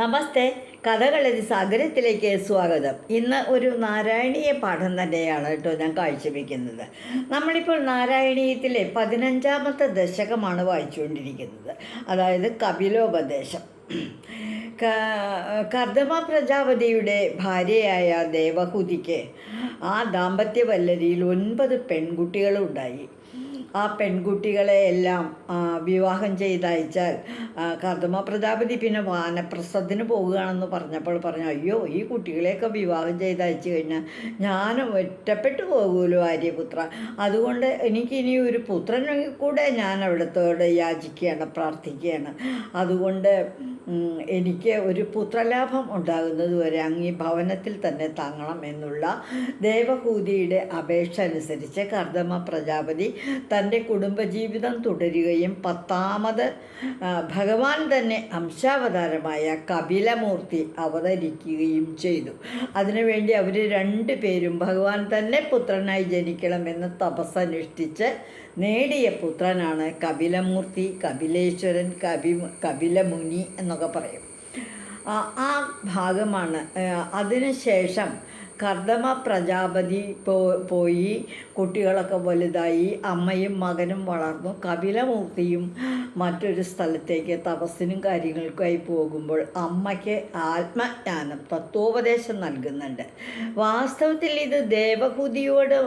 നമസ്തേ. കഥകളരി സാഗരത്തിലേക്ക് സ്വാഗതം. ഇന്ന് ഒരു നാരായണീയ പാഠം തന്നെയാണ് കേട്ടോ ഞാൻ കാഴ്ചവെക്കുന്നത്. നമ്മളിപ്പോൾ നാരായണീയത്തിലെ 15ാമത്തെ ദശകമാണ് വായിച്ചുകൊണ്ടിരിക്കുന്നത്, അതായത് കപിലോപദേശം. കർദമ പ്രജാപതിയുടെ ഭാര്യയായ ദേവഹൂതിക്ക് ആ ദാമ്പത്യവല്ലരിയിൽ 9 പെൺകുട്ടികളുണ്ടായി. ആ പെൺകുട്ടികളെ എല്ലാം വിവാഹം ചെയ്തയച്ചാൽ കർദമ പ്രജാപതി പിന്നെ വാനപ്രസ്ഥത്തിന് പോവുകയാണെന്ന് പറഞ്ഞപ്പോൾ പറഞ്ഞു, അയ്യോ, ഈ കുട്ടികളെയൊക്കെ വിവാഹം ചെയ്തയച്ചു കഴിഞ്ഞാൽ ഞാനും ഒറ്റപ്പെട്ടു പോകുമല്ലോ ആര്യപുത്ര. അതുകൊണ്ട് എനിക്കിനി ഒരു പുത്രനെ കൂടെ ഞാൻ അവിടുത്തോട് യാചിക്കുകയാണ്, പ്രാർത്ഥിക്കുകയാണ്. അതുകൊണ്ട് എനിക്ക് ഒരു പുത്രലാഭം ഉണ്ടാകുന്നത് വരെ അങ്ങ് ഈ ഭവനത്തിൽ തന്നെ തങ്ങണം എന്നുള്ള ദേവഹൂതിയുടെ അപേക്ഷ അനുസരിച്ച് കർദമ പ്രജാപതി തൻ്റെ കുടുംബജീവിതം തുടരുകയും 10ാമത് ഭഗവാൻ തന്നെ അംശാവതാരമായ കപിലമൂർത്തി അവതരിക്കുകയും ചെയ്തു. അതിനുവേണ്ടി അവർ 2 പേരും ഭഗവാൻ തന്നെ പുത്രനായി ജനിക്കണമെന്ന് തപസ്സനുഷ്ഠിച്ച് നേടിയ പുത്രനാണ് കപിലമൂർത്തി, കപിലേശ്വരൻ, കപിലമുനി എന്നൊക്കെ പറയും. ആ ഭാഗമാണ്. അതിനുശേഷം കർദമ പ്രജാപതി പോയി, കുട്ടികളൊക്കെ വലുതായി, അമ്മയും മകനും വളർന്നു. കപിലമൂർത്തിയും മറ്റൊരു സ്ഥലത്തേക്ക് തപസ്സിനും കാര്യങ്ങൾക്കായി പോകുമ്പോൾ അമ്മയ്ക്ക് ആത്മജ്ഞാനം, തത്വോപദേശം നൽകുന്നുണ്ട്. വാസ്തവത്തിൽ ഇത് ദേവഹൂതിയോട്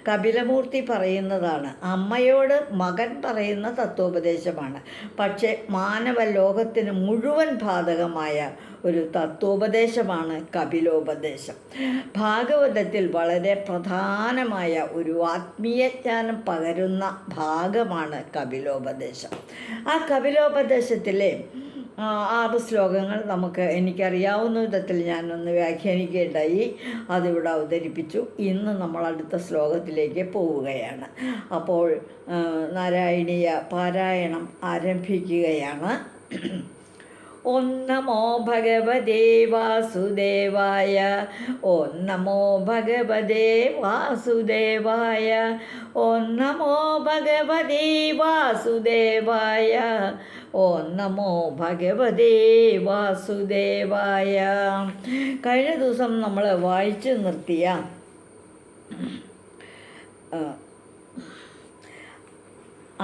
കപിലമൂർത്തി പറയുന്നതാണ്, അമ്മയോട് മകൻ പറയുന്ന തത്വോപദേശമാണ്. പക്ഷേ മാനവലോകത്തിന് മുഴുവൻ ബാധകമായ ഒരു തത്വോപദേശമാണ് കപിലോപദേശം. ഭാഗവതത്തിൽ വളരെ പ്രധാനമായ ഒരു ആത്മീയജ്ഞാനം പകരുന്ന ഭാഗമാണ് കപിലോപദേശം. ആ കപിലോപദേശത്തിലെ 6 ശ്ലോകങ്ങൾ എനിക്കറിയാവുന്ന വിധത്തിൽ ഞാനൊന്ന് വ്യാഖ്യാനിക്കേണ്ടായി, അതിവിടെ അവതരിപ്പിച്ചു. ഇന്ന് നമ്മൾ അടുത്ത ശ്ലോകത്തിലേക്ക് പോവുകയാണ്. അപ്പോൾ നാരായണീയ പാരായണം ആരംഭിക്കുകയാണ്. ഓം നമോ ഭഗവതേ വാസുദേവായ. ഓം നമോ ഭഗവതേ വാസുദേവായ. ഓം നമോ ഭഗവതേ വാസുദേവായ. ഓം നമോ ഭഗവതേ വാസുദേവായ. കഴിഞ്ഞ ദിവസം നമ്മൾ വായിച്ചു നിർത്തിയ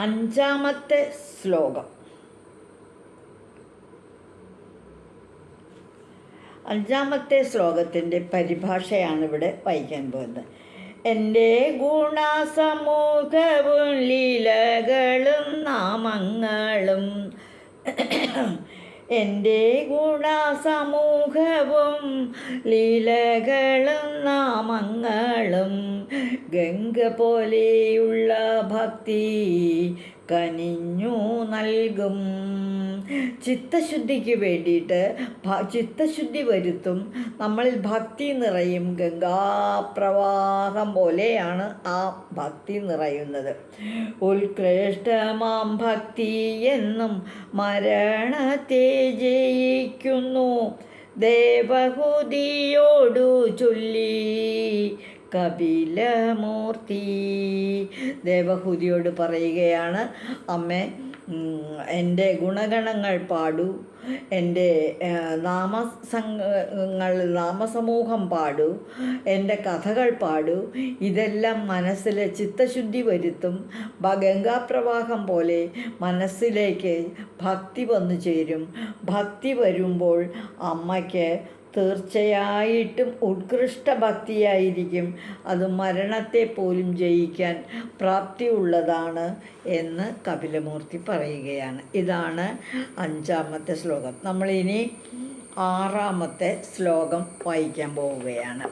5ാമത്തെ ശ്ലോകം, 5ാമത്തെ ശ്ലോകത്തിൻ്റെ പരിഭാഷയാണ് ഇവിടെ വായിക്കാൻ പോകുന്നത്. എൻ്റെ ഗുണസമൂഹവും ലീലകളും നാമങ്ങളും, എൻ്റെ ഗുണസമൂഹവും ലീലകളും നാമങ്ങളും ഗംഗ പോലെയുള്ള ഭക്തി കനിഞ്ഞു നൽകും. ചിത്തശുദ്ധിക്ക് വേണ്ടിയിട്ട് ചിത്തശുദ്ധി വരുത്തും, നമ്മളിൽ ഭക്തി നിറയും. ഗംഗാപ്രവാഹം പോലെയാണ് ആ ഭക്തി നിറയുന്നത്. ഉത്കൃഷ്ടമാം ഭക്തി എന്നും മരണത്തെ ജയിക്കുന്നു, ദേവഹൂതിയോടു ചൊല്ലി കപിലമൂർത്തി. ദേവഹൂതിയോട് പറയുകയാണ്, അമ്മേ, എൻ്റെ ഗുണഗണങ്ങൾ പാടൂ, എൻ്റെ നാമസമൂഹം പാടൂ, എൻ്റെ കഥകൾ പാടൂ. ഇതെല്ലാം മനസ്സിൽ ചിത്തശുദ്ധി വരുത്തും. ഗംഗാപ്രവാഹം പോലെ മനസ്സിലേക്ക് ഭക്തി വന്നു ചേരും. ഭക്തി വരുമ്പോൾ അമ്മയ്ക്ക് തീർച്ചയായിട്ടും ഉത്കൃഷ്ട ഭക്തിയായിരിക്കും. അത് മരണത്തെ പോലും ജയിക്കാൻ പ്രാപ്തിയുള്ളതാണ് എന്ന് കപിലമൂർത്തി പറയുകയാണ്. ഇതാണ് 5ാമത്തെ ശ്ലോകം. നമ്മളിനി 6ാമത്തെ ശ്ലോകം വായിക്കാൻ പോവുകയാണ്.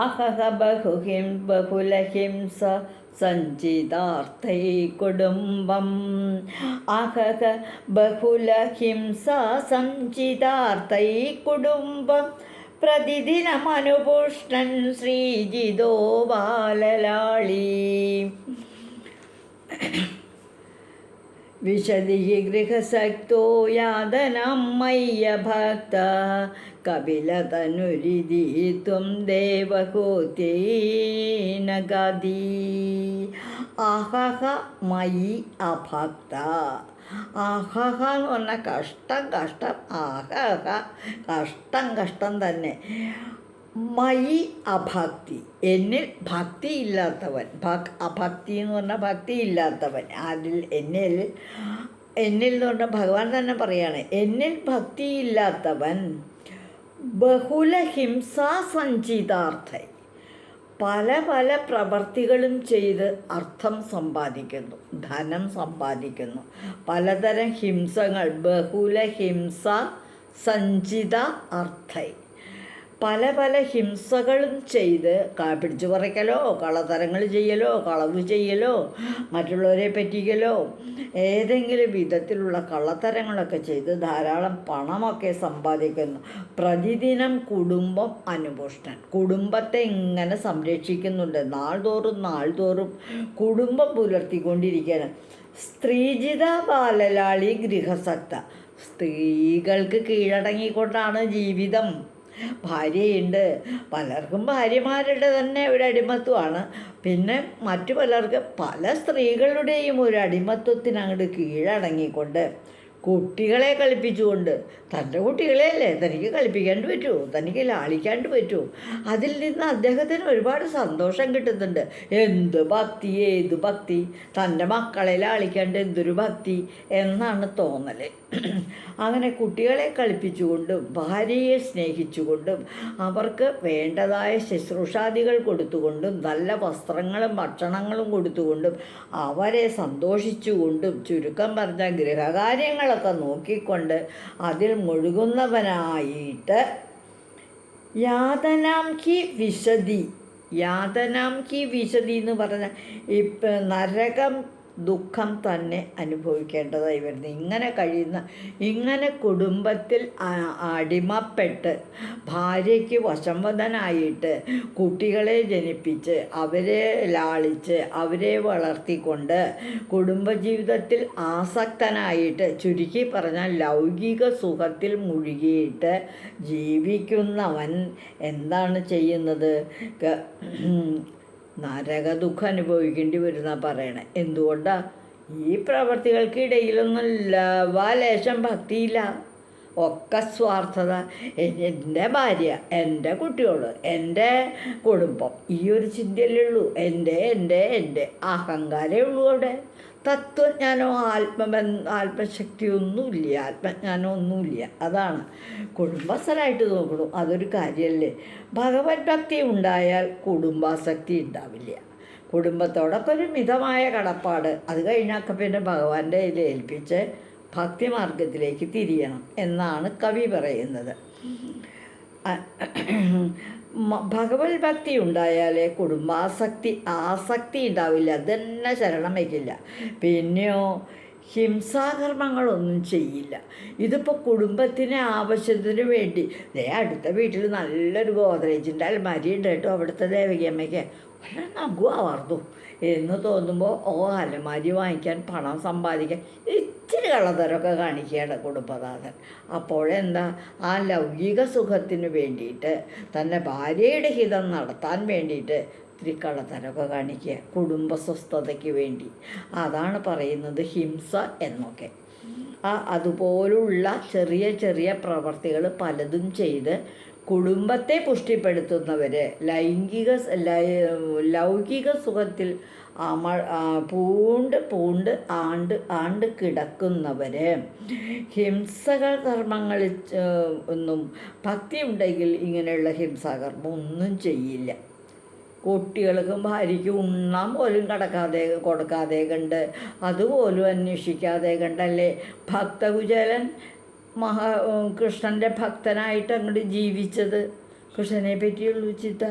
അഹഹ ബഹുലഹിംസ സഞ്ചിതാർത്ഥൈ കുടുംബം. അഹഹ ബഹുലഹിംസ സഞ്ചിതാർത്ഥൈ കുടുംബം പ്രതിദിനമനുപുഷ്ടൻ ശ്രീജിതോ ബാലലാളി. വിശദി ഗൃഹസക്തോ യാതനം മയ്യ ഭക്ത കപിലതനുരിതി ത്വം ദേവഹോത്യേനഗതി അഹഹ മയി അഭക്ത. അഹഹ എന്ന് പറഞ്ഞാൽ കഷ്ടം കഷ്ടം, അഹഹ കഷ്ടം തന്നെ. മയി അഭക്തി, എന്നിൽ ഭക്തിയില്ലാത്തവൻ. അഭക്തി എന്ന് പറഞ്ഞാൽ ഭക്തിയില്ലാത്തവൻ. എന്നിൽ എന്ന് പറഞ്ഞാൽ ഭഗവാൻ തന്നെ പറയാണ്, എന്നിൽ ഭക്തിയില്ലാത്തവൻ ബഹുല ഹിംസാ സഞ്ചിതാർത്ഥ, പല പല പ്രവർത്തികളും ചെയ്ത് അർത്ഥം സമ്പാദിക്കുന്നു, ധനം സമ്പാദിക്കുന്നു. പലതരം ഹിംസകൾ, ബഹുല ഹിംസ സഞ്ചിത അർത്ഥ, പല പല ഹിംസകളും ചെയ്ത് പിടിച്ചു പറിക്കലോ, കളതരങ്ങൾ ചെയ്യലോ, കളവ് ചെയ്യലോ, മറ്റുള്ളവരെ പറ്റിക്കലോ, ഏതെങ്കിലും വിധത്തിലുള്ള കള്ളത്തരങ്ങളൊക്കെ ചെയ്ത് ധാരാളം പണമൊക്കെ സമ്പാദിക്കുന്നു. പ്രതിദിനം കുടുംബം അനുപോഷ്ടൻ, കുടുംബത്തെ ഇങ്ങനെ സംരക്ഷിക്കുന്നുണ്ട്. നാൾതോറും കുടുംബം പുലർത്തിക്കൊണ്ടിരിക്കുകയാണ്. സ്ത്രീജിത ബാലലാളി ഗൃഹസക്ത, സ്ത്രീകൾക്ക് കീഴടങ്ങിക്കൊണ്ടാണ് ജീവിതം. ഭാര്യയുണ്ട്, പലർക്കും ഭാര്യമാരുടെ തന്നെ ഒരു അടിമത്വമാണ്. പിന്നെ മറ്റു പലർക്ക് പല സ്ത്രീകളുടെയും ഒരു അടിമത്വത്തിന് അങ്ങോട്ട് കീഴടങ്ങിക്കൊണ്ട് കുട്ടികളെ കളിപ്പിച്ചുകൊണ്ട്, തൻ്റെ കുട്ടികളെയല്ലേ തനിക്ക് കളിപ്പിക്കാണ്ട് പറ്റുമോ, തനിക്ക് ലാളിക്കാണ്ട് പറ്റുമോ, അതിൽ നിന്ന് അദ്ദേഹത്തിന് ഒരുപാട് സന്തോഷം കിട്ടുന്നുണ്ട്. എന്ത് ഭക്തി, ഏത് ഭക്തി, തൻ്റെ മക്കളെ ലാളിക്കാണ്ട് എന്തൊരു ഭക്തി എന്നാണ് തോന്നൽ. അങ്ങനെ കുട്ടികളെ കളിപ്പിച്ചുകൊണ്ടും ഭാര്യയെ സ്നേഹിച്ചുകൊണ്ടും അവർക്ക് വേണ്ടതായ ശുശ്രൂഷാദികൾ കൊടുത്തുകൊണ്ടും നല്ല വസ്ത്രങ്ങളും ഭക്ഷണങ്ങളും കൊടുത്തുകൊണ്ടും അവരെ സന്തോഷിച്ചുകൊണ്ടും, ചുരുക്കം പറഞ്ഞ ഗൃഹകാര്യങ്ങളൊക്കെ നോക്കിക്കൊണ്ട് അതിൽ മുഴുകുന്നവനായിട്ട് യാതനാം ഹി വിശതി എന്ന് പറഞ്ഞാൽ ഇപ്പം നരകം ദുഃഖം തന്നെ അനുഭവിക്കേണ്ടതായി വരുന്നു. ഇങ്ങനെ കുടുംബത്തിൽ അടിമപ്പെട്ട് ഭാര്യയ്ക്ക് വശംവദനായിട്ട് കുട്ടികളെ ജനിപ്പിച്ച് അവരെ ലാളിച്ച് അവരെ വളർത്തിക്കൊണ്ട് കുടുംബജീവിതത്തിൽ ആസക്തനായിട്ട്, ചുരുക്കി പറഞ്ഞാൽ ലൗകിക സുഖത്തിൽ മുഴുകിയിട്ട് ജീവിക്കുന്നവൻ എന്താണ് ചെയ്യുന്നത്? നരകദുഃഖം അനുഭവിക്കേണ്ടി വരുന്ന പറയണേ. എന്തുകൊണ്ടാണ്? ഈ പ്രവർത്തികൾക്കിടയിലൊന്നും ലേശം ഭക്തിയില്ല, ഒക്കെ സ്വാർത്ഥത. എൻ്റെ ഭാര്യ, എൻ്റെ കുട്ടികൾ, എൻ്റെ കുടുംബം, ഈ ഒരു ചിന്തയല്ലേ ഉള്ളൂ. എൻ്റെ അഹങ്കാരമേ ഉള്ളൂ. അവിടെ തത്വജ്ഞാനോ ആത്മശക്തിയൊന്നുമില്ല, ആത്മജ്ഞാനമൊന്നുമില്ല. അതാണ് കുടുംബസ്ഥരായിട്ട് നോക്കണം. അതൊരു കാര്യമല്ലേ. ഭഗവത് ഭക്തി ഉണ്ടായാൽ കുടുംബാസക്തി ഉണ്ടാവില്ല. കുടുംബത്തോടൊക്കെ ഒരു മിതമായ കടപ്പാട്, അത് കഴിഞ്ഞാൽ പിന്നെ ഭഗവാന്റെ കയ്യിൽ ഏൽപ്പിച്ച് ഭക്തിമാർഗത്തിലേക്ക് തിരിയണം എന്നാണ് കവി പറയുന്നത്. ഭഗവത് ഭക്തി ഉണ്ടായാലേ ആസക്തി ഉണ്ടാവില്ല, തന്നെ ശരണം വയ്ക്കില്ല. പിന്നെയോ ഹിംസാകർമ്മങ്ങളൊന്നും ചെയ്യില്ല. ഇതിപ്പോൾ കുടുംബത്തിന് ആവശ്യത്തിന് വേണ്ടി, അടുത്ത വീട്ടിൽ നല്ലൊരു ഗോദ്രേജിൻ്റെ അൽമാരി ഉണ്ട് കേട്ടോ, അവിടുത്തെ ദേവകിയമ്മയ്ക്ക് വളരെ നഗുവാർന്നു എന്ന് തോന്നുമ്പോൾ അലമാരി വാങ്ങിക്കാൻ പണം സമ്പാദിക്കാൻ ഇച്ചിരി കള്ളത്തരമൊക്കെ കാണിക്കുകയാണ് കുടുംബനാഥൻ. അപ്പോഴെന്താ, ആ ലൗകിക സുഖത്തിന് വേണ്ടിയിട്ട്, തൻ്റെ ഭാര്യയുടെ ഹിതം നടത്താൻ വേണ്ടിയിട്ട് ഇത്തിരി കള്ളത്തരമൊക്കെ കാണിക്കുക, കുടുംബ സ്വസ്ഥതയ്ക്ക് വേണ്ടി. അതാണ് പറയുന്നത് ഹിംസ എന്നൊക്കെ. അതുപോലുള്ള ചെറിയ ചെറിയ പ്രവർത്തികൾ പലതും ചെയ്ത് കുടുംബത്തെ പുഷ്ടിപ്പെടുത്തുന്നവർ, ലൗകിക സുഖത്തിൽ പൂണ്ട് ആണ്ട് കിടക്കുന്നവർ, ഹിംസകൾ കർമ്മങ്ങളിൽ ഒന്നും ഭക്തി ഉണ്ടെങ്കിൽ ഇങ്ങനെയുള്ള ഹിംസാകർമ്മം ഒന്നും ചെയ്യില്ല. കുട്ടികൾക്കും ഭാര്യയ്ക്കും ഉണ്ണാൻ പോലും കൊടുക്കാതെ കണ്ട്, അതുപോലും അന്വേഷിക്കാതെ കണ്ടല്ലേ ഭക്തകുചേലൻ കൃഷ്ണൻ്റെ ഭക്തനായിട്ട് അങ്ങോട്ട് ജീവിച്ചത്. കൃഷ്ണനെ പറ്റിയുള്ളൂ ചിന്ത,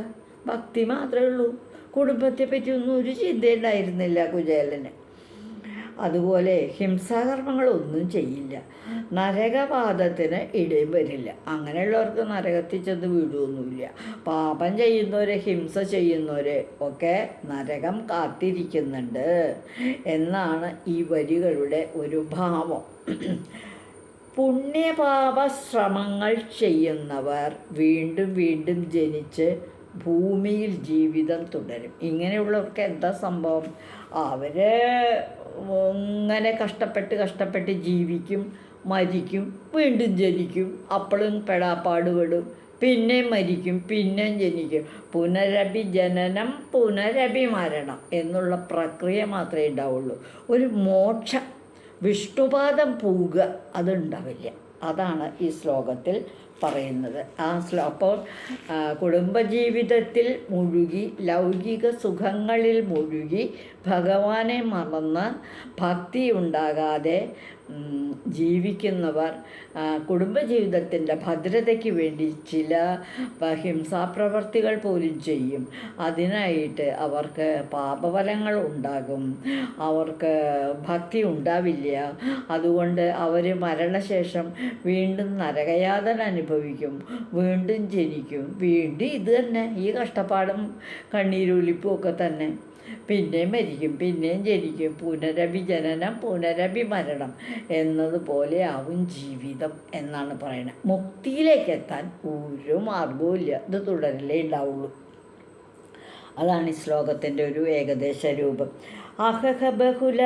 ഭക്തി മാത്രമേ ഉള്ളൂ. കുടുംബത്തെ പറ്റിയൊന്നും ഒരു ചിന്തയുണ്ടായിരുന്നില്ല കുചേലന്. അതുപോലെ ഹിംസാകർമ്മങ്ങളൊന്നും ചെയ്യില്ല, നരകപാതത്തിന് ഇടയും വരില്ല. അങ്ങനെയുള്ളവർക്ക് നരകത്തിൽ ചെന്ന് വീഴുമൊന്നുമില്ല. പാപം ചെയ്യുന്നവരെ, ഹിംസ ചെയ്യുന്നവരെ ഒക്കെ നരകം കാത്തിരിക്കുന്നുണ്ട് എന്നാണ് ഈ വരികളുടെ ഒരു ഭാവം. പുണ്യപാപ ശ്രമങ്ങൾ ചെയ്യുന്നവർ വീണ്ടും വീണ്ടും ജനിച്ച് ഭൂമിയിൽ ജീവിതം തുടരും. ഇങ്ങനെയുള്ളവർക്ക് എന്താ സംഭവം? അവർ ഇങ്ങനെ കഷ്ടപ്പെട്ട് ജീവിക്കും, മരിക്കും, വീണ്ടും ജനിക്കും, അപ്പോഴും പെടാപ്പാടുപെടും, പിന്നെയും മരിക്കും, പിന്നെയും ജനിക്കും. പുനരഭിജനനം പുനരഭിമരണം എന്നുള്ള പ്രക്രിയ മാത്രമേ ഉണ്ടാവുള്ളൂ. ഒരു മോക്ഷം, വിഷ്ണുപാദം പോവുക, അതുണ്ടാവില്ല. അതാണ് ഈ ശ്ലോകത്തിൽ പറയുന്നത്. അപ്പോൾ കുടുംബജീവിതത്തിൽ മുഴുകി, ലൗകിക സുഖങ്ങളിൽ മുഴുകി, ഭഗവാനെ മറന്ന് ഭക്തി ഉണ്ടാകാതെ ജീവിക്കുന്നവർ കുടുംബജീവിതത്തിൻ്റെ ഭദ്രതയ്ക്ക് വേണ്ടി ചില ഹിംസാപ്രവർത്തികൾ പോലും ചെയ്യും. അതിനായിട്ട് അവർക്ക് പാപഫലങ്ങൾ ഉണ്ടാകും, അവർക്ക് ഭക്തി ഉണ്ടാവില്ല. അതുകൊണ്ട് അവർ മരണശേഷം വീണ്ടും നരകയാതന അനുഭവിക്കും, വീണ്ടും ജനിക്കും, വീണ്ടും ഇത് തന്നെ, ഈ കഷ്ടപ്പാടും കണ്ണീരൊലിപ്പും ഒക്കെ തന്നെ. പിന്നെയും മരിക്കും, പിന്നെയും ജനിക്കും, പുനരഭിജനനം പുനരഭിമരണം എന്നതുപോലെ ആവും ജീവിതം എന്നാണ് പറയുന്നത്. മുക്തിയിലേക്ക് എത്താൻ ഒരു മാർഗവും ഇല്ല, ഇത് തുടരലേ ഉണ്ടാവുള്ളൂ. അതാണ് ഈ ശ്ലോകത്തിൻ്റെ ഒരു ഏകദേശ രൂപം. അഹഹ ബഹുല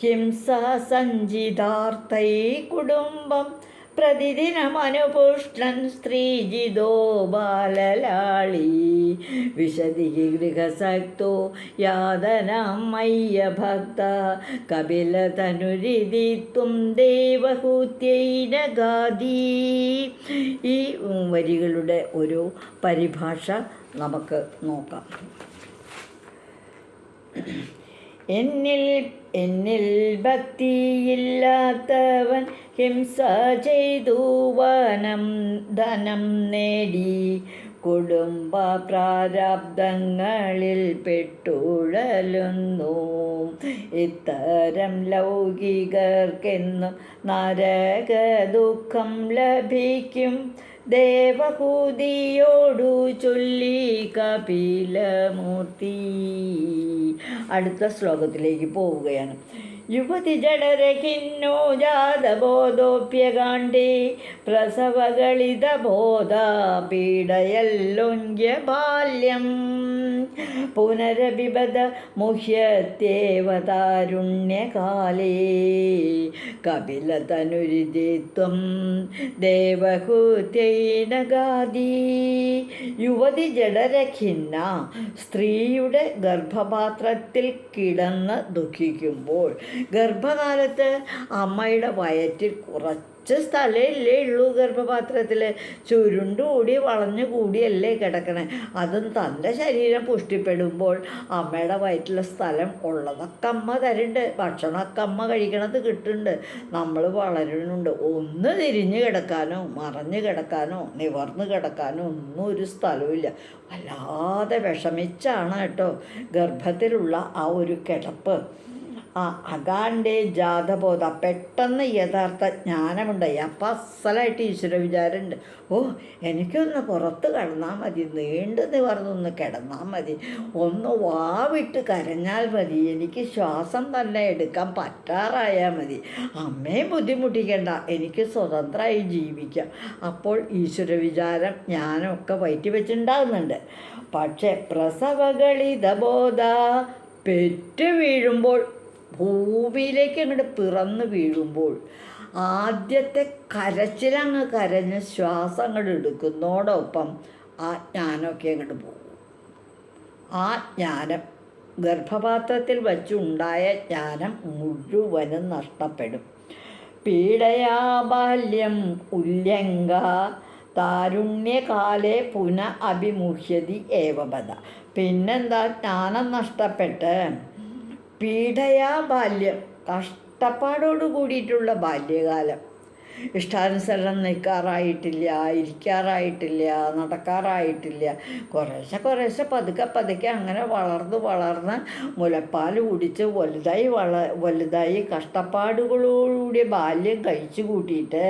ഹിംസാ സഞ്ചിതാർത്ഥൈ കുടുംബം പ്രതിദിനമനുപുഷ്ടൻ സ്ത്രീജിതോ ബാലലാളി വിശദി ഗൃഹസക്തോ യാതനാം മയ്യ ഭക്ത കപിലതനുരിതിത്വം ദേവഹൂത്യൈന ഗാദി. ഈ വരികളുടെ ഒരു പരിഭാഷ നമുക്ക് നോക്കാം. എന്നിൽ ഭക്തിയില്ലാത്തവൻ ഹിംസ ചെയ്തു ധനം നേടി കുടുംബ പ്രാരാബ്ദങ്ങളിൽ പെട്ടുഴലുന്നു. ഇത്തരം ലൗകികർക്കെന്നും നരക ദുഃഖം ലഭിക്കും. ദേവഹൂതിയോടു ചൊല്ലി കപിലമൂർത്തി. അടുത്ത ശ്ലോകത്തിലേക്ക് പോവുകയാണ്. യുവതി ജഡരഹിന്നോ ജാതബോധോപ്യകാണ്ഡേ പ്രസവകളിതബോധ പീഡയല്ലൊങ്ക്യ ബാല്യം പുനരഭിബധ മുഹ്യത്യേവ താരുണ്യകാലേ കപിലതനുരിതിത്വം ദേവഹൂത്യൈന ഗാദി. യുവതി ജഡരഖിന്ന, സ്ത്രീയുടെ ഗർഭപാത്രത്തിൽ കിടന്ന് ദുഃഖിക്കുമ്പോൾ, ഗർഭകാലത്ത് അമ്മയുടെ വയറ്റിൽ കുറച്ച് സ്ഥലമല്ലേ ഉള്ളൂ. ഗർഭപാത്രത്തിൽ ചുരുണ്ടുകൂടി വളഞ്ഞു കൂടിയല്ലേ കിടക്കണേ. അതും തൻ്റെ ശരീരം പുഷ്ടിപ്പെടുമ്പോൾ അമ്മയുടെ വയറ്റിലെ സ്ഥലം ഉള്ളതൊക്കെ അമ്മ തരുന്നുണ്ട്, ഭക്ഷണമൊക്കെ അമ്മ കഴിക്കണത് കിട്ടുന്നുണ്ട്, നമ്മൾ വളരുന്നുണ്ട്. ഒന്ന് തിരിഞ്ഞു കിടക്കാനോ മറഞ്ഞു കിടക്കാനോ നിവർന്ന് കിടക്കാനോ ഒന്നും ഒരു സ്ഥലവുമില്ല. വല്ലാതെ വിഷമിച്ചാണ് കേട്ടോ ഗർഭത്തിലുള്ള ആ ഒരു കിടപ്പ്. അകാണ്ഡേ ജാതബോധ, പെട്ടെന്ന് യഥാർത്ഥ ജ്ഞാനമുണ്ടായി. അപ്പം അസലായിട്ട് ഈശ്വര വിചാരമുണ്ട്. ഓ, എനിക്കൊന്ന് പുറത്ത് കിടന്നാൽ മതി, നീണ്ടു നിവർന്നൊന്ന് കിടന്നാൽ മതി, ഒന്ന് വാവിട്ട് കരഞ്ഞാൽ മതി, എനിക്ക് ശ്വാസം തന്നെ എടുക്കാൻ പറ്റാറായാൽ മതി, അമ്മയെ ബുദ്ധിമുട്ടിക്കേണ്ട, എനിക്ക് സ്വതന്ത്രമായി ജീവിക്കാം. അപ്പോൾ ഈശ്വര വിചാരം ജ്ഞാനമൊക്കെ വയറ്റി വെച്ചിട്ടുണ്ടാകുന്നുണ്ട്. പക്ഷേ പ്രസവകളിതബോധ, പെറ്റ് വീഴുമ്പോൾ, ഭൂമിയിലേക്ക് അങ്ങോട്ട് പിറന്ന് വീഴുമ്പോൾ ആദ്യത്തെ കരച്ചിലങ്ങ് കരഞ്ഞ് ശ്വാസം അങ്ങോട്ട് എടുക്കുന്നതോടൊപ്പം ആ ജ്ഞാനമൊക്കെ അങ്ങോട്ട് പോകും. ആ ജ്ഞാനം, ഗർഭപാത്രത്തിൽ വച്ചുണ്ടായ ജ്ഞാനം മുഴുവനും നഷ്ടപ്പെടും. പീഡയാ ബാല്യം ഉല്യംഘ താരുണ്യകാലേ പുന അഭിമുഹ്യതി ഏവപദ. പിന്നെന്താ, ജ്ഞാനം നഷ്ടപ്പെട്ട് പീഡയാ ബാല്യം, കഷ്ടപ്പാടോട് കൂടിയിട്ടുള്ള ബാല്യകാലം, ഇഷ്ടാനുസരണം നിൽക്കാറായിട്ടില്ല, ഇരിക്കാറായിട്ടില്ല, നടക്കാറായിട്ടില്ല. കുറേശ്ശെ കുറേശ്ശെ പതുക്കെ പതുക്കെ അങ്ങനെ വളർന്ന് മുലപ്പാൽ കുടിച്ച് വലുതായി കഷ്ടപ്പാടുകളോടുകൂടി ബാല്യം കഴിച്ചു കൂട്ടിയിട്ട്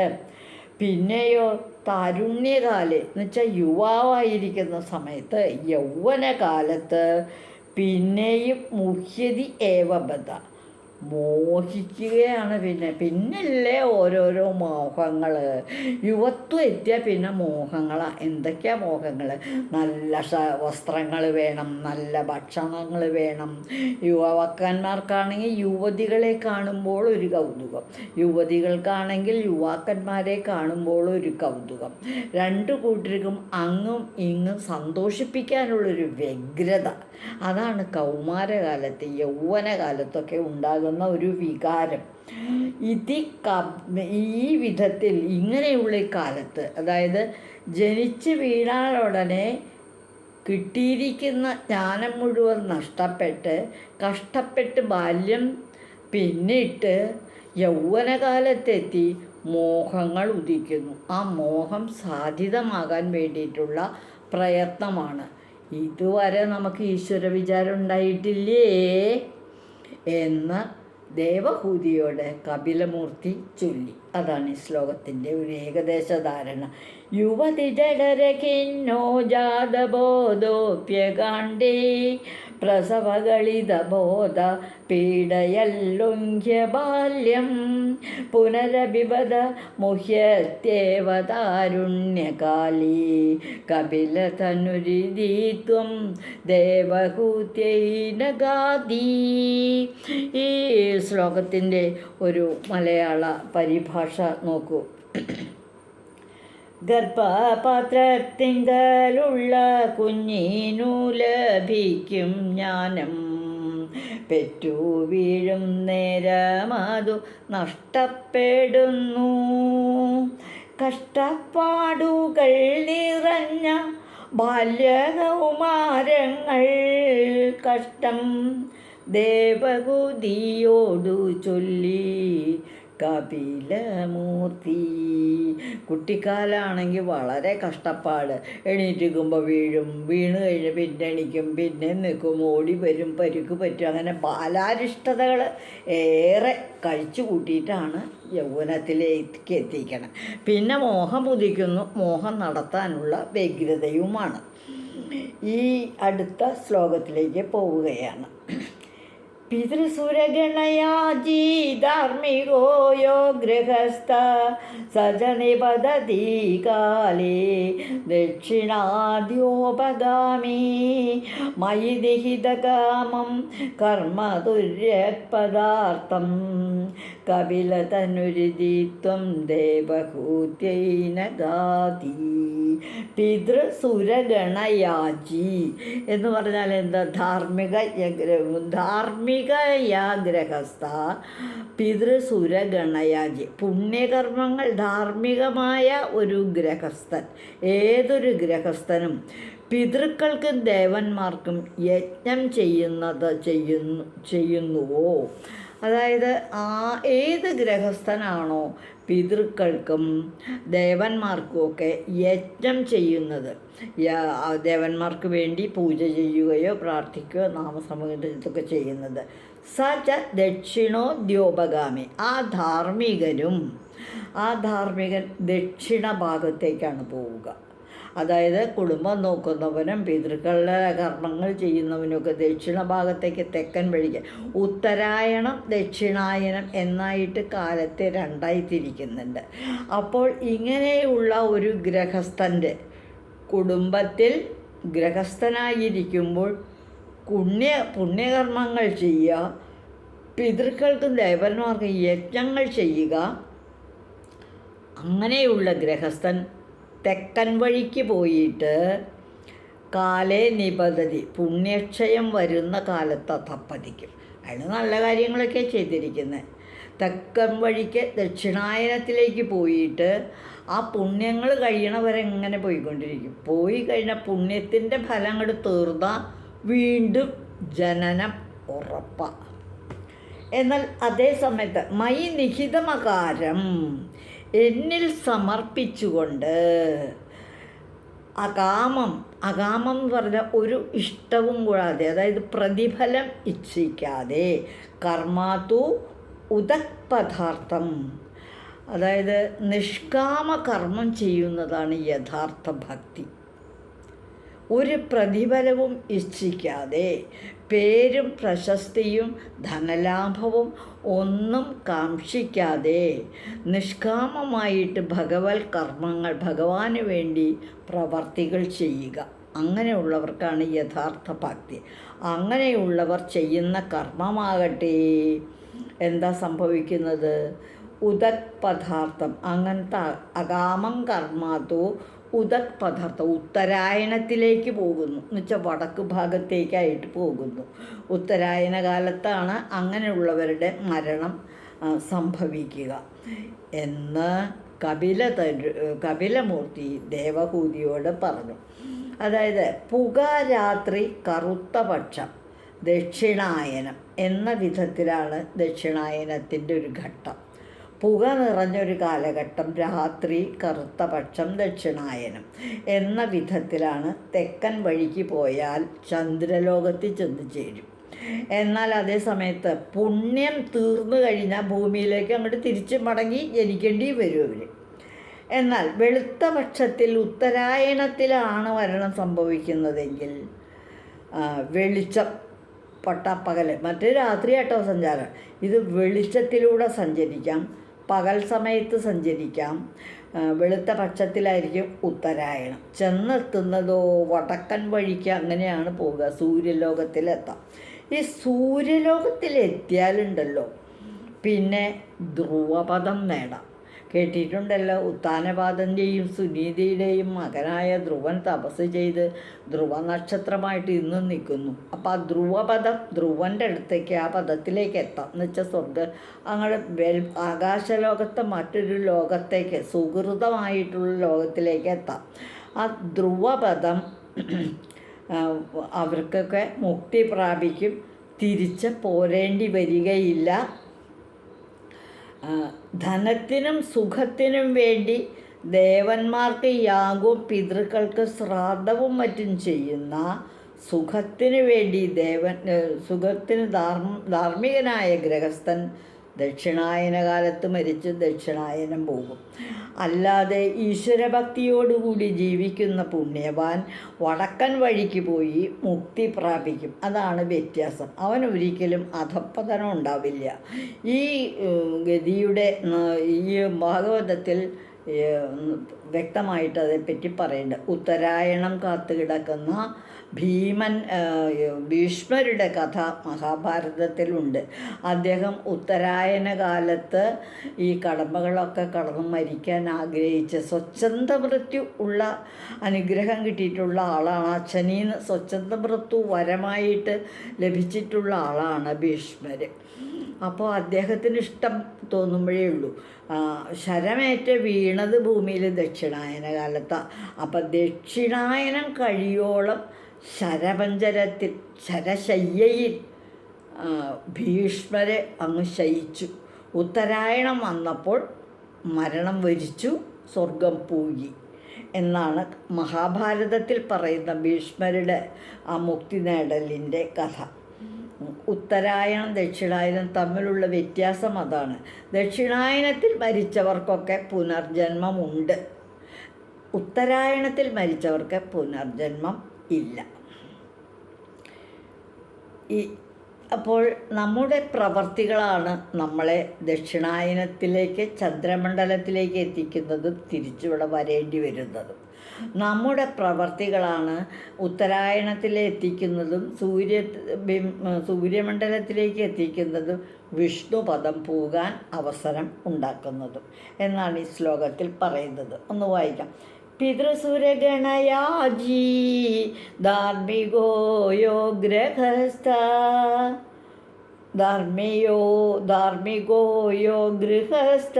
പിന്നെയോ താരുണ്യകാലം എന്ന് വെച്ചാൽ യുവാവായിരിക്കുന്ന സമയത്ത് യൗവനകാലത്ത് പിന്നെയും മുഹ്യതി ഏവബദ്ധ മോഹിക്കുകയാണ്. പിന്നല്ലേ ഓരോരോ മോഹങ്ങൾ. യുവത്വം എത്തിയാൽ പിന്നെ മോഹങ്ങളാണ്. എന്തൊക്കെയാ മോഹങ്ങൾ? നല്ല വസ്ത്രങ്ങൾ വേണം, നല്ല ഭക്ഷണങ്ങൾ വേണം. യുവാക്കന്മാർക്കാണെങ്കിൽ യുവതികളെ കാണുമ്പോൾ ഒരു കൗതുകം, യുവതികൾക്കാണെങ്കിൽ യുവാക്കന്മാരെ കാണുമ്പോൾ ഒരു കൗതുകം. രണ്ടു കൂട്ടർക്കും അങ്ങും ഇങ്ങും സന്തോഷിപ്പിക്കാനുള്ളൊരു വ്യഗ്രത. അതാണ് കൗമാരകാലത്ത് യൗവനകാലത്തൊക്കെ ഉണ്ടാകുന്ന ഒരു വികാരം. ഈ വിധത്തിൽ ഇങ്ങനെയുള്ള കാലത്ത്, അതായത് ജനിച്ച് വീണാലുടനെ കിട്ടിയിരിക്കുന്ന ജ്ഞാനം മുഴുവൻ നഷ്ടപ്പെട്ട് കഷ്ടപ്പെട്ട് ബാല്യം പിന്നിട്ട് യൗവനകാലത്തെത്തി മോഹങ്ങൾ ഉദിക്കുന്നു. ആ മോഹം സാധിതമാകാൻ വേണ്ടിയിട്ടുള്ള പ്രയത്നമാണ്. ഇതുവരെ നമുക്ക് ഈശ്വര വിചാരം ഉണ്ടായിട്ടില്ലേ എന്ന് ദേവഹൂതിയോട് കപിലമൂർത്തി ചൊല്ലി. അതാണ് ഈ ശ്ലോകത്തിൻ്റെ ഒരു ഏകദേശ ധാരണ. യുവതി ജഡരഖിന്നോ ജാതബോധോപ്യകാണ്ഡേ പ്രസവകളിതബോധ പീഡയല്ലുങ്ക്യ ബാല്യം പുനരഭിപദ മുഹ്യത്യേവ താരുണ്യകാലീ കപിലതനുരിതീത്വം ദേവഹൂത്യൈന ഗാദീ. ഈ ശ്ലോകത്തിൻ്റെ ഒരു മലയാള പരിഭാഷ നോക്കൂ. ഗർഭപാത്രത്തിങ്കലുള്ള കുഞ്ഞിനു ലഭിക്കും ജ്ഞാനം, പെറ്റു വീഴും നേരമതു നഷ്ടപ്പെടുന്നു. കഷ്ടപ്പാടുകൾ നിറഞ്ഞ ബാല്യകൗമാരങ്ങൾ കഷ്ടം ദേവഹൂതിയോടു ചൊല്ലി കപിലമൂർത്തി. കുട്ടിക്കാലാണെങ്കിൽ വളരെ കഷ്ടപ്പാട്. എണീറ്റിരിക്കുമ്പോൾ വീണ് കഴിഞ്ഞ് പിന്നെ എണീക്കും, പിന്നെ നിൽക്കും, ഓടി വരും, പരുക്ക് പറ്റും. അങ്ങനെ ബാലാരിഷ്ടതകൾ ഏറെ കഴിച്ചു കൂട്ടിയിട്ടാണ് യൗവനത്തിലേക്ക് എത്തിക്കണം. പിന്നെ മോഹം ഉദിക്കുന്നു. മോഹം നടത്താനുള്ള വ്യഗ്രതയുമാണ്. ഈ അടുത്ത ശ്ലോകത്തിലേക്ക് പോവുകയാണ്. പിതൃസുരഗണയാജീ ധാർമ്മികോയോ ഗൃഹസ്ഥ സജനിപതതി കാലേ ദക്ഷിണാദ്യോപഗാമി മയി നിഹിതകാമം കർമ്മതുര്യപദാർത്ഥം കപിലതനുരിതീത്വം ദേവഹൂത്യൈന ഗാതി. പിതൃസുരഗണയാജി എന്ന് പറഞ്ഞാൽ എന്താ? ധാർമ്മികയാഗ്രഹസ്ഥ പിതൃസുരഗണയാജി. പുണ്യകർമ്മങ്ങൾ ധാർമ്മികമായ ഒരു ഗ്രഹസ്ഥൻ, ഏതൊരു ഗ്രഹസ്ഥനും പിതൃക്കൾക്കും ദേവന്മാർക്കും യജ്ഞം ചെയ്യുന്നുവോ, അതായത് ഏത് ഗ്രഹസ്ഥനാണോ പിതൃക്കൾക്കും ദേവന്മാർക്കുമൊക്കെ യജ്ഞം ചെയ്യുന്നത്, ദേവന്മാർക്ക് വേണ്ടി പൂജ ചെയ്യുകയോ പ്രാർത്ഥിക്കുകയോ നാമസംഗീതമൊക്കെ ചെയ്യുന്നത്, സച ദക്ഷിണോദ്യോപഗാമി. ആ ധാർമ്മികൻ ദക്ഷിണ ഭാഗത്തേക്കാണ് പോവുക. അതായത് കുടുംബം നോക്കുന്നവനും പിതൃക്കളുടെ കർമ്മങ്ങൾ ചെയ്യുന്നവനൊക്കെ ദക്ഷിണ ഭാഗത്തേക്ക്, തെക്കൻ വഴിക്ക്. ഉത്തരായണം ദക്ഷിണായനം എന്നായിട്ട് കാലത്തെ രണ്ടായി തിരിക്കുന്നുണ്ട്. അപ്പോൾ ഇങ്ങനെയുള്ള ഒരു ഗ്രഹസ്ഥൻ്റെ കുടുംബത്തിൽ ഗ്രഹസ്ഥനായിരിക്കുമ്പോൾ പുണ്യകർമ്മങ്ങൾ ചെയ്യുക, പിതൃക്കൾക്കും ദേവന്മാർക്കും യജ്ഞങ്ങൾ ചെയ്യുക. അങ്ങനെയുള്ള ഗ്രഹസ്ഥൻ തെക്കൻ വഴിക്ക് പോയിട്ട് കാലേ നിപതതി, പുണ്യക്ഷയം വരുന്ന കാലത്ത് തപ്പതിക്കും. അയാൾ നല്ല കാര്യങ്ങളൊക്കെ ചെയ്തിരിക്കുന്നത്. തെക്കൻ വഴിക്ക് ദക്ഷിണായനത്തിലേക്ക് പോയിട്ട് ആ പുണ്യങ്ങൾ കഴിയണവരെ ഇങ്ങനെ പോയിക്കൊണ്ടിരിക്കും. പോയി കഴിഞ്ഞാൽ പുണ്യത്തിൻ്റെ ഫലം അങ്ങോട്ട് തീർന്നാൽ വീണ്ടും ജനനം ഉറപ്പാണ്. എന്നാൽ അതേ സമയത്ത് മയി നിഹിതമകാരം എന്നിൽ സമർപ്പിച്ചുകൊണ്ട് അകാമം എന്ന് പറഞ്ഞാൽ ഒരു ഇഷ്ടവും കൂടാതെ, അതായത് പ്രതിഫലം ഇച്ഛിക്കാതെ, കർമാതു ഉദക്പദാർത്ഥം, അതായത് നിഷ്കാമ കർമ്മം ചെയ്യുന്നതാണ് യഥാർത്ഥ ഭക്തി. ഒരു പ്രതിഫലവും ഇച്ഛിക്കാതെ, പേരും പ്രശസ്തിയും ധനലാഭവും ഒന്നും കാക്ഷിക്കാതെ നിഷ്കാമമായിട്ട് ഭഗവത് കർമ്മങ്ങൾ, ഭഗവാന് വേണ്ടി പ്രവർത്തികൾ ചെയ്യുക. അങ്ങനെയുള്ളവർക്കാണ് യഥാർത്ഥ ഭക്തി. അങ്ങനെയുള്ളവർ ചെയ്യുന്ന കർമ്മമാകട്ടെ എന്താ സംഭവിക്കുന്നത്? ഉദക്പദാർത്ഥം, അങ്ങനത്തെ അകാമം കർമാത്തോ ഉദക്പദാർത്ഥം, ഉത്തരായണത്തിലേക്ക് പോകുന്നു എന്ന് വെച്ചാൽ വടക്ക് ഭാഗത്തേക്കായിട്ട് പോകുന്നു. ഉത്തരായന കാലത്താണ് അങ്ങനെയുള്ളവരുടെ മരണം സംഭവിക്കുക എന്ന് കപിലമൂർത്തി ദേവഹൂതിയോട് പറഞ്ഞു. അതായത് പുക രാത്രി കറുത്ത പക്ഷം ദക്ഷിണായനം എന്ന വിധത്തിലാണ് ദക്ഷിണായനത്തിൻ്റെ ഒരു ഘട്ടം. പുക നിറഞ്ഞൊരു കാലഘട്ടം, രാത്രി കറുത്ത പക്ഷം ദക്ഷിണായനം എന്ന വിധത്തിലാണ്. തെക്കൻ വഴിക്ക് പോയാൽ ചന്ദ്രലോകത്തിൽ ചെന്ന് ചേരും. എന്നാൽ അതേ സമയത്ത് പുണ്യം തീർന്നു കഴിഞ്ഞാൽ ഭൂമിയിലേക്ക് അങ്ങോട്ട് തിരിച്ച് മടങ്ങി ജനിക്കേണ്ടി വരും അവർ. എന്നാൽ വെളുത്ത പക്ഷത്തിൽ ഉത്തരായണത്തിലാണ് മരണം സംഭവിക്കുന്നതെങ്കിൽ വെളിച്ചം, പട്ടാപ്പകൽ, മറ്റേ രാത്രിയാട്ടോ സഞ്ചാരം. ഇത് വെളിച്ചത്തിലൂടെ സഞ്ചരിക്കാം, പകൽ സമയത്ത് സഞ്ചരിക്കാം. വെളുത്ത പക്ഷത്തിലായിരിക്കും ഉത്തരായണം. ചെന്നെത്തുന്നതോ വടക്കൻ വഴിക്ക് അങ്ങനെയാണ് പോവുക, സൂര്യലോകത്തിലെത്താം. ഈ സൂര്യലോകത്തിലെത്തിയാലുണ്ടല്ലോ പിന്നെ ധ്രുവപദം നേടാം. കേട്ടിട്ടുണ്ടല്ലോ, ഉത്താനപാദൻ്റെയും സുനീതിയുടെയും മകനായ ധ്രുവൻ തപസ് ചെയ്ത് ധ്രുവ നക്ഷത്രമായിട്ട് ഇന്നും നിൽക്കുന്നു. അപ്പോൾ ആ ധ്രുവപദം, ധ്രുവൻ്റെ അടുത്തേക്ക്, ആ പദത്തിലേക്ക് എത്താം എന്ന് വെച്ചാൽ അങ്ങോട്ട് ആകാശലോകത്തെ മറ്റൊരു ലോകത്തേക്ക്, സുഹൃതമായിട്ടുള്ള ലോകത്തിലേക്ക് എത്താം. ആ ധ്രുവപദം അവർക്കൊക്കെ മുക്തി പ്രാപിക്കും, തിരിച്ച് പോരേണ്ടി വരികയില്ല. ധനത്തിനും സുഖത്തിനും വേണ്ടി ദേവന്മാർക്ക് യാഗവും പിതൃക്കൾക്ക് ശ്രാദ്ധവും മറ്റും ചെയ്യുന്ന, സുഖത്തിന് വേണ്ടി സുഖത്തിന് ധാർമ്മികനായ ഗൃഹസ്ഥൻ ദക്ഷിണായന കാലത്ത് മരിച്ച് ദക്ഷിണായനം പോകും. അല്ലാതെ ഈശ്വരഭക്തിയോടുകൂടി ജീവിക്കുന്ന പുണ്യവാൻ വടക്കൻ വഴിക്ക് പോയി മുക്തി പ്രാപിക്കും. അതാണ് വ്യത്യാസം. അവൻ ഒരിക്കലും അധപ്പതനം ഉണ്ടാവില്ല. ഈ ഗതിയുടെ ഈ ഭാഗവതത്തിൽ വ്യക്തമായിട്ട് അതേപ്പറ്റി പറയുന്നുണ്ട്. ഉത്തരായണം കാത്തു കിടക്കുന്ന ഭീഷ്മരുടെ കഥ മഹാഭാരതത്തിലുണ്ട്. അദ്ദേഹം ഉത്തരായന കാലത്ത് ഈ കടമ്പകളൊക്കെ കടന്ന് മരിക്കാൻ ആഗ്രഹിച്ച് സ്വച്ഛന്ത മൃത്യു ഉള്ള അനുഗ്രഹം കിട്ടിയിട്ടുള്ള ആളാണ്. അച്ഛനീന്ന് സ്വച്ഛന്ത മൃത്യു വരമായിട്ട് ലഭിച്ചിട്ടുള്ള ആളാണ് ഭീഷ്മർ. അപ്പോൾ അദ്ദേഹത്തിന് ഇഷ്ടം തോന്നുമ്പോഴേ ഉള്ളൂ. ശരമേറ്റ് വീണത് ഭൂമിയിൽ ദക്ഷിണായന കാലത്താണ്. അപ്പം ദക്ഷിണായനം കഴിയോളം ശരപഞ്ചരത്തിൽ, ശരശയ്യയിൽ ഭീഷ്മരെ അങ്ങ് ശയിച്ചു. ഉത്തരായണം വന്നപ്പോൾ മരണം വരിച്ചു, സ്വർഗം പോയി എന്നാണ് മഹാഭാരതത്തിൽ പറയുന്ന ഭീഷ്മരുടെ ആ മുക്തി നേടലിൻ്റെ കഥ. ഉത്തരായണം ദക്ഷിണായനം തമ്മിലുള്ള വ്യത്യാസം അതാണ്. ദക്ഷിണായനത്തിൽ മരിച്ചവർക്കൊക്കെ പുനർജന്മമുണ്ട്, ഉത്തരായണത്തിൽ മരിച്ചവർക്ക് പുനർജന്മം ഇല്ല. അപ്പോൾ നമ്മുടെ പ്രവർത്തികളാണ് നമ്മളെ ദക്ഷിണായനത്തിലേക്ക്, ചന്ദ്രമണ്ഡലത്തിലേക്ക് എത്തിക്കുന്നതും തിരിച്ചിവിടെ വരേണ്ടി വരുന്നതും. നമ്മുടെ പ്രവർത്തികളാണ് ഉത്തരായണത്തിലെ എത്തിക്കുന്നതും സൂര്യമണ്ഡലത്തിലേക്ക് എത്തിക്കുന്നതും വിഷ്ണുപദം പോകാൻ അവസരം ഉണ്ടാക്കുന്നതും എന്നാണ് ഈ ശ്ലോകത്തിൽ പറയുന്നത്. ഒന്ന് വായിക്കാം. പിതൃസുരഗണയാജീ ധാർമ്മികോ യോ ഗ്രഹസ്ഥ ധാർമ്മികോ യോ ഗൃഹസ്ഥ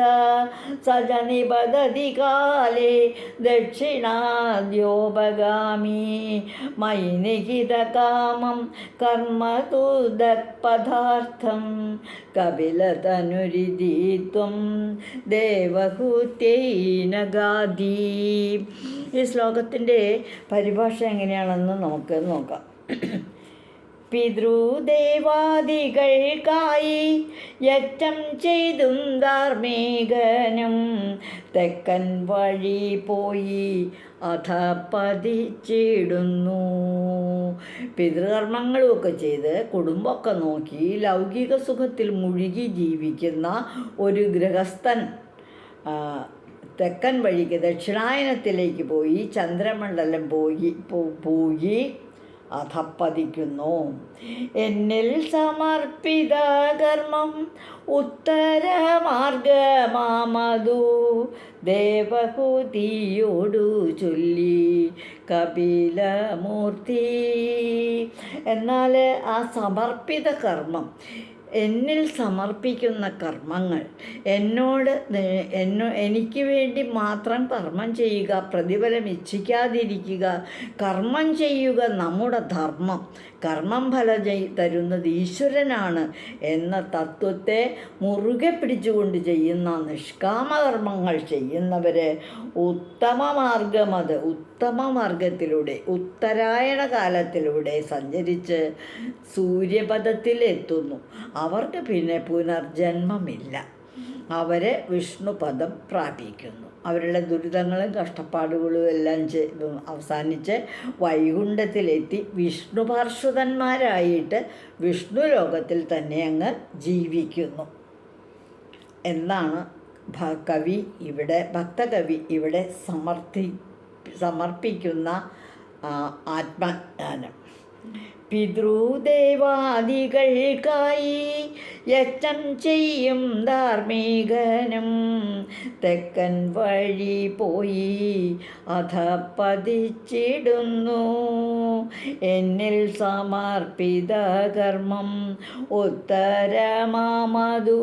സജ നിബദതി കാലേ ദക്ഷിണാദ്യോപഗാമി മയി നിഹിതകാമം കർമ്മ തു ദത്പദാർത്ഥം കപിലതനുരിതീത്വം ദേവഹൂത്യൈനഗാധി. ഈ ശ്ലോകത്തിൻ്റെ പരിഭാഷ എങ്ങനെയാണെന്ന് നമുക്ക് നോക്കാം. പിതൃദേവാദികൾക്കായി യജ്ഞം ചെയ്തും ധാർമ്മികനും തെക്കൻ വഴി പോയി അധപ്പതിച്ചിടുന്നു. പിതൃകർമ്മങ്ങളുമൊക്കെ ചെയ്ത് കുടുംബമൊക്കെ നോക്കി ലൗകിക സുഖത്തിൽ മുഴുകി ജീവിക്കുന്ന ഒരു ഗൃഹസ്ഥൻ തെക്കൻ വഴിക്ക് ദക്ഷിണായനത്തിലേക്ക് പോയി ചന്ദ്രമണ്ഡലം പോയി അധപ്പതിക്കുന്നു. എന്നിൽ സമർപ്പിത കർമ്മം ഉത്തരമാർഗമാമതു ദേവഹൂതിയോടു ചൊല്ലി കപിലമൂർത്തി. എന്നാൽ ആ സമർപ്പിത കർമ്മം, എന്നിൽ സമർപ്പിക്കുന്ന കർമ്മങ്ങൾ, എനിക്ക് വേണ്ടി മാത്രം കർമ്മം ചെയ്യുക, പ്രതിഫലം ഇച്ഛിക്കാതിരിക്കുക, കർമ്മം ചെയ്യുക നമ്മുടെ ധർമ്മം, കർമ്മം ഫലം തരുന്നത് ഈശ്വരനാണ് എന്ന തത്വത്തെ മുറുകെ പിടിച്ചുകൊണ്ട് ചെയ്യുന്ന നിഷ്കാമകർമ്മങ്ങൾ ചെയ്യുന്നവർ ഉത്തമമാർഗത്തിലൂടെ ഉത്തരായണ കാലത്തിലൂടെ സഞ്ചരിച്ച് സൂര്യപദത്തിലെത്തുന്നു. അവർക്ക് പിന്നെ പുനർജന്മമില്ല. അവർ വിഷ്ണുപദം പ്രാപിക്കുന്നു. അവരുടെ ദുരിതങ്ങളും കഷ്ടപ്പാടുകളും എല്ലാം അവസാനിച്ച് വൈകുണ്ഠത്തിലെത്തി വിഷ്ണു പാർശ്വതന്മാരായിട്ട് വിഷ്ണു ലോകത്തിൽ തന്നെ അങ്ങ് ജീവിക്കുന്നു എന്നാണ് ഭക്തകവി ഇവിടെ സമർപ്പിക്കുന്ന ആത്മജ്ഞാനം. പിതൃദേവാദികൾക്കായി യജ്ഞം ചെയ്യും ധാർമ്മികനും തെക്കൻ വഴി പോയി അധപ്പതിച്ചിടുന്നു. എന്നിൽ സമർപ്പിത കർമ്മം ഉത്തരമാമതു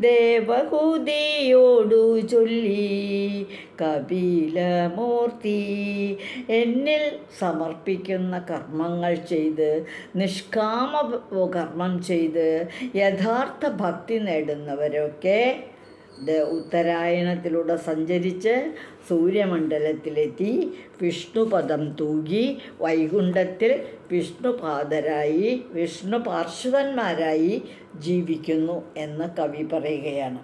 ദേവഹൂതിയോടു ചൊല്ലി കപിലമൂർത്തി. എന്നിൽ സമർപ്പിക്കുന്ന കർമ്മങ്ങൾ ചെയ്ത്, നിഷ്കാമ കർമ്മം ചെയ്ത് യഥാർത്ഥ ഭക്തി നേടുന്നവരൊക്കെ ഉത്തരായണത്തിലൂടെ സഞ്ചരിച്ച് സൂര്യമണ്ഡലത്തിലെത്തി വിഷ്ണുപദം തൂകി വൈകുണ്ഠത്തിൽ വിഷ്ണുപാദരായി വിഷ്ണു പാർശ്വതന്മാരായി ജീവിക്കുന്നു എന്ന് കവി പറയുകയാണ്.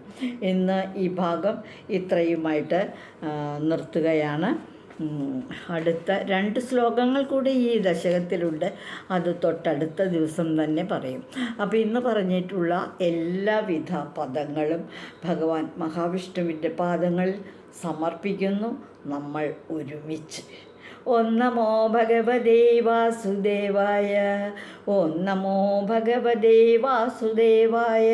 ഇന്ന് ഈ ഭാഗം ഇത്രയുമായിട്ട് നിർത്തുകയാണ്. അടുത്ത 2 ശ്ലോകങ്ങൾ കൂടി ഈ ദശകത്തിലുണ്ട്. അത് തൊട്ടടുത്ത ദിവസം തന്നെ പറയും. അപ്പോൾ ഇന്ന് പറഞ്ഞിട്ടുള്ള എല്ലാവിധ പദങ്ങളും ഭഗവാൻ മഹാവിഷ്ണുവിൻ്റെ പാദങ്ങളിൽ സമർപ്പിക്കുന്നു നമ്മൾ ഒരുമിച്ച്. ഓം നമോ ഭഗവതേ വാസുദേവായ. ഓം നമോ ഭഗവതേ വാസുദേവായ.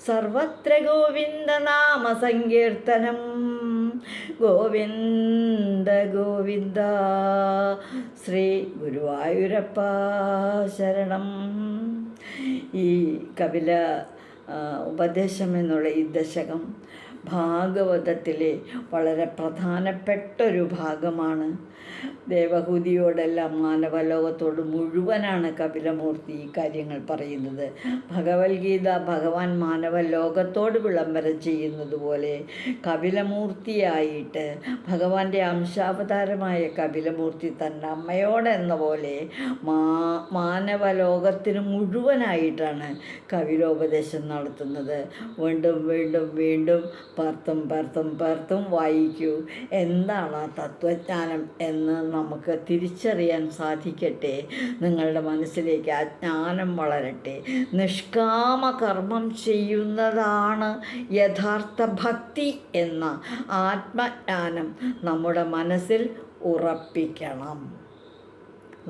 സർവത്ര ഗോവിന്ദനാമ സങ്കീർത്തനം. ഗോവിന്ദ ഗോവിന്ദ. ശ്രീ ഗുരുവായൂരപ്പ ശരണം. ഈ കപില ഉപദേശം എന്നുള്ള ഈ ദശകം ഭാഗവതത്തിലെ വളരെ പ്രധാനപ്പെട്ടൊരു ഭാഗമാണ്. ദേവഹൂതിയോടെല്ലാം മാനവലോകത്തോട് മുഴുവനാണ് കപിലമൂർത്തി ഈ കാര്യങ്ങൾ പറയുന്നത്. ഭഗവത്ഗീത ഭഗവാൻ മാനവലോകത്തോട് വിളംബരം ചെയ്യുന്നത് പോലെ കപിലമൂർത്തിയായിട്ട് ഭഗവാന്റെ അംശാവതാരമായ കപിലമൂർത്തി തൻ്റെ അമ്മയോടെന്ന പോലെ മാനവലോകത്തിന് മുഴുവനായിട്ടാണ് കപിലോപദേശം നടത്തുന്നത്. വീണ്ടും വീണ്ടും വീണ്ടും പർത്തും വായിക്കൂ. എന്താണ് ആ തത്വജ്ഞാനം എന്ന് നമുക്ക് തിരിച്ചറിയാൻ സാധിക്കട്ടെ. നിങ്ങളുടെ മനസ്സിലേക്ക് ആ ജ്ഞാനം വളരട്ടെ. നിഷ്കാമ കർമ്മം ചെയ്യുന്നതാണ് യഥാർത്ഥ ഭക്തി എന്ന ആത്മജ്ഞാനം നമ്മുടെ മനസ്സിൽ ഉറപ്പിക്കണം.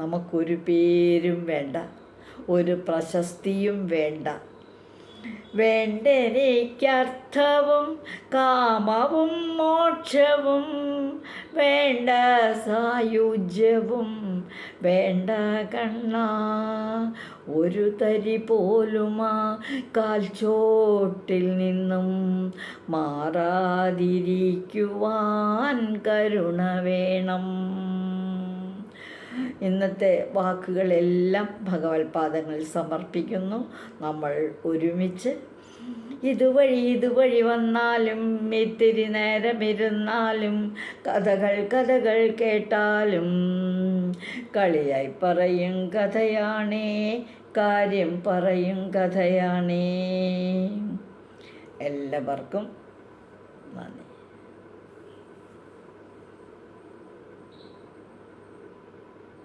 നമുക്കൊരു പേരും വേണ്ട, ഒരു പ്രശസ്തിയും വേണ്ട. വേണ്ടെനിക്കർത്ഥവും കാമവും മോക്ഷവും വേണ്ട സായുജ്യവും വേണ്ട കണ്ണാ, ഒരു തരി പോലുമാ കാൽച്ചോട്ടിൽ നിന്നും മാറാതിരിക്കുവാൻ കരുണ വേണം. ഇന്നത്തെ വാക്കുകളെല്ലാം ഭഗവത്പാദങ്ങളിൽ സമർപ്പിക്കുന്നു. നമ്മൾ ഒരുമിച്ച് ഇതുവഴി വന്നാലും ഇത്തിരി നേരമിരുന്നാലും കഥകൾ കേട്ടാലും കളിയായി പറയും കഥയാണേ, കാര്യം പറയും കഥയാണേ. എല്ലാവർക്കും നന്ദി.